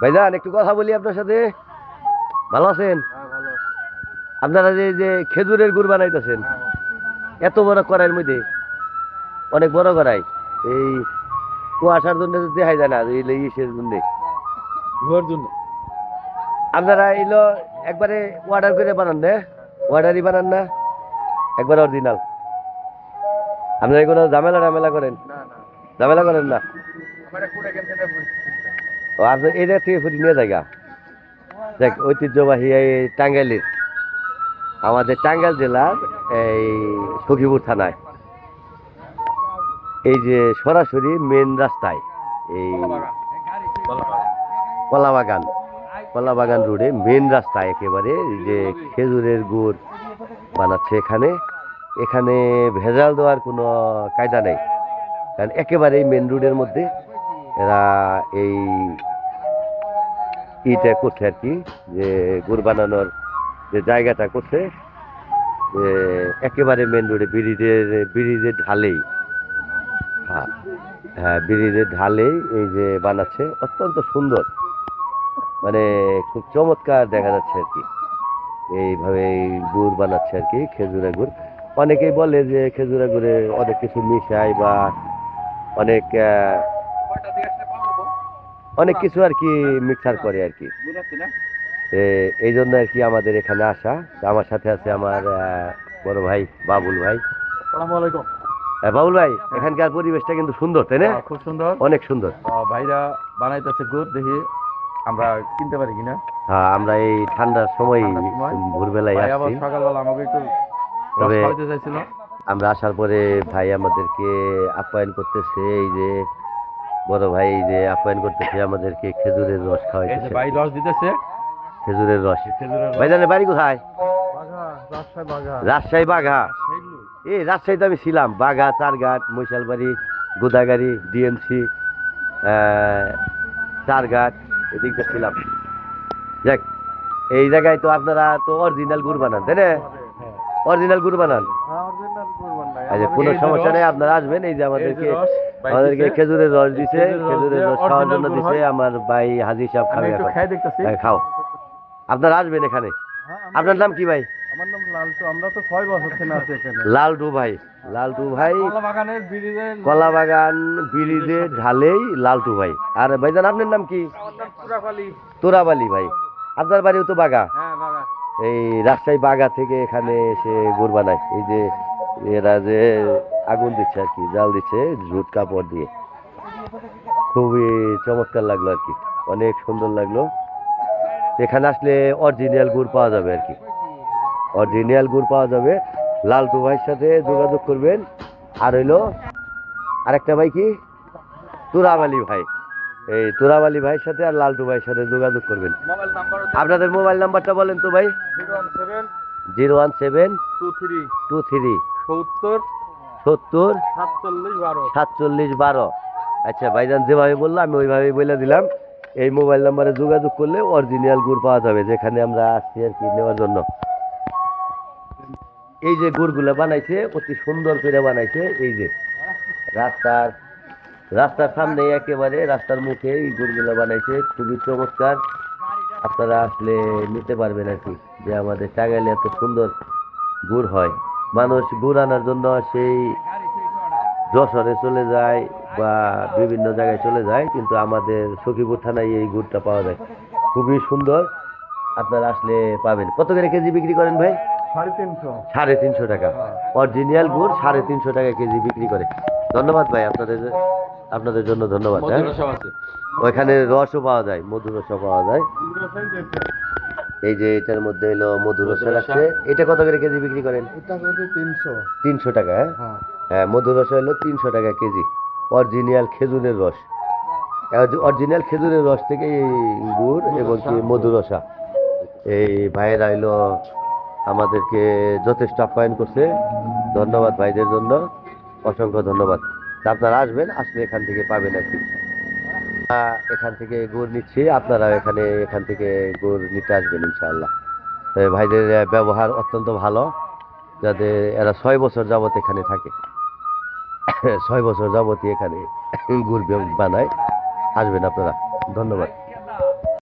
ভাইজান একটু কথা বলি আপনার সাথে। ভালো আছেন? আপনারা যে যে খেজুরের গুড় বানাইতেছেন এত বড় কড়াইয়ের মধ্যে, অনেক বড় কড়াই, এই কুয়াশার জন্য তো দেখাই যায় না, এই ইসের জন্য ধোয়ার জন্য। আপনারা এলো একবারে অর্ডার করে বানান না? অর্ডারই বানান না, একবার অরিজিনাল। আপনারা কোনো ঝামেলা টামেলা করেন? ঝামেলা করেন না? ও আপনি এই জায়গা থেকে ফুটি নিয়ে জায়গা দেখ, ঐতিহ্যবাহী এই টাঙ্গাইলের, আমাদের টাঙ্গাইল জেলার এই সখীপুর থানায়, এই যে সরাসরি মেন রাস্তায়, এই কলাবাগান, কলাবাগান রোডে মেন রাস্তায় একেবারে এই যে খেজুরের গুড় বানাচ্ছে এখানে। এখানে ভেজাল দেওয়ার কোনো কায়দা নেই, কারণ একেবারে মেন রোডের মধ্যে এরা এই ইটা করছে আর কি, যে গুড় বানানোর যে জায়গাটা করছে, যে একেবারে মেন রোডে ব্রিজের ঢালেই। হ্যাঁ হ্যাঁ, ব্রিজের ঢালেই এই যে বানাচ্ছে, অত্যন্ত সুন্দর, মানে খুব চমৎকার দেখা যাচ্ছে আর কি। এইভাবে এই গুড় বানাচ্ছে আর কি, খেজুরের গুড়। অনেকেই বলে যে খেজুরের গুড়ে অনেক কিছু মিশায় বা অনেক অনেক কিছু আর কি মিক্সার করে আর কি। এই জন্য আর কি আমাদের এখানে আসা। তো আমার সাথে আছে আমার বড় ভাই বাবুল ভাই। আসসালামু আলাইকুম। বাবুল ভাই, এখানকার পরিবেশটা কিন্তু সুন্দর, তাই না? খুব সুন্দর, অনেক সুন্দর। ভাইরা বানাইতেছে গুড়, দেখি আমরা কিনতে পারি কিনা। হ্যাঁ, আমরা এই ঠান্ডার সময় ঠান্ডার সময় ভোরবেলায় ভাই আবার আসছি। সকালবেলা আমাকে একটু রস তবে খাওয়াইতে চাইছিল। আমরা আসার পরে ভাই আমাদেরকে আপ্যায়ন করতেছে, এই যে বড় ভাই এই যে আপ্যায়ন করতেছে আমাদেরকে, খেজুরের রস এই যে খাওয়াইতেছে। ভাই রস দিতেছে, খেজুরের রস। খেজুরের রস। ভাইজানের বাড়ি কোথায়? রাজশাহী বাঘা। রাজশাহী বাঘা। এই রাজশাহীতে আমি ছিলাম, বাঘা, চারঘাট, মৈশালবাড়ি, গোদাগাড়ি, ডিএমসি, চারঘাট, এদিকটা ছিলাম। যাক, এই জায়গায় তো আপনারা তো অরিজিনাল গুড় বানান, তাই না? অরিজিনাল গুড় বানান। এই যে কোনো সমস্যা নেই, আপনারা আসবেন। এই যে আমাদেরকে খেজুরের রস দিছে, খেজুরের রস খাওয়ার জন্য দিছে আমার ভাই হাজি সাহেব। খাবে এখন? হ্যাঁ, খাও। আপনারা আসবেন এখানে। আপনার নাম কি ভাই? আমার নাম লালটু। আমরা তো 6 বছর থেকে আছি এখানে। লালটু ভাই। লালটু ভাই, কলাবাগানের ব্রিজের কলাবাগান ব্রিজের ঢালেই লালটু ভাই। আর ভাইজান আপনার নাম কি? আমার নাম তুরাপালি। তোরাবালি ভাই। আপনার বাড়িও তো বাগা। হ্যাঁ, বাঘা। এই রাজশাহী বাগা থেকে এখানে এসে গুড় বানায়। এই যে এরা যে আগুন দিচ্ছে আর কি, জাল দিচ্ছে ঝুট কাপড় দিয়ে, খুবই চমৎকার লাগলো আর কি, অনেক সুন্দর লাগলো। এখানে আসলে অরিজিনাল গুড় পাওয়া যাবে আর কি, অরিজিনাল গুড় পাওয়া যাবে। লালটু ভাইয়ের সাথে যোগাযোগ করবেন। আর হইলো আরেকটা ভাই কি, তুরাবালি ভাই। এই তুরাবালি ভাইয়ের সাথে আর লালটু ভাইয়ের সাথে যোগাযোগ করবেন। মোবাইল নাম্বার আপনাদের মোবাইল নাম্বারটা বলেন তো ভাই। 017 01723 23 70 70 47 12। 47 12। আচ্ছা ভাইজান যেভাবে বললো আমি ওইভাবেই বলে দিলাম। এই মোবাইল নাম্বারে যোগাযোগ করলে অরিজিনাল গুড় পাওয়া যাবে, যেখানে আমরা আসছি আর কি নেওয়ার জন্য। এই যে গুড়গুলো বানাইছে অতি সুন্দর করে বানাইছে, এই যে রাস্তার রাস্তার সামনে একেবারে রাস্তার মুখে এই গুড়গুলো বানাইছে, খুবই চমৎকার। আপনারা আসলে নিতে পারবেন আর কি, যে আমাদের টাঙ্গাইলে এত সুন্দর গুড় হয়। মানুষ গুড় আনার জন্য সেই যশোরে চলে যায় বা বিভিন্ন জায়গায় চলে যায়, কিন্তু আমাদের সখীপুর থানায় এই গুড়টা পাওয়া যায়, খুবই সুন্দর। আপনারা আসলে পাবেন। কত করে কেজি বিক্রি করেন ভাই? 350। 350 টাকা অরিজিনাল গুড়, 350 টাকা কেজি বিক্রি করে। ধন্যবাদ ভাই, আপনাদের জন্য ধন্যবাদ। হ্যাঁ, ওইখানে রসও পাওয়া যায়, মধুর রসও পাওয়া যায়। এই যে এটার মধ্যে এলো মধুর রস রাখছে। এটা কত করে কেজি বিক্রি করেন? এটা হচ্ছে 300। 300 টাকা। হ্যাঁ হ্যাঁ। হ্যাঁ, মধুর রস হলো 300 টাকা কেজি। অরিজিনাল খেজুরের রস, অরিজিনাল খেজুরের রস থেকে এই গুড় এবং কি মধুর রসা। এই ভাইয়েরা এলো আমাদেরকে যথেষ্ট আপ্যায়ন করছে। ধন্যবাদ ভাইদের জন্য, অসংখ্য ধন্যবাদ। তা আপনারা আসবেন, আসলে এখান থেকে পাবেন আর কি। এখান থেকে গুড় নিচ্ছি, আপনারা এখান থেকে গুড় নিতে আসবেন ইনশাআল্লাহ। ভাইদের ব্যবহার অত্যন্ত ভালো, যাতে এরা 6 বছর যাবত এখানে থাকে। 6 বছর যাবতই এখানে গুড় বানায়। আসবেন আপনারা। ধন্যবাদ।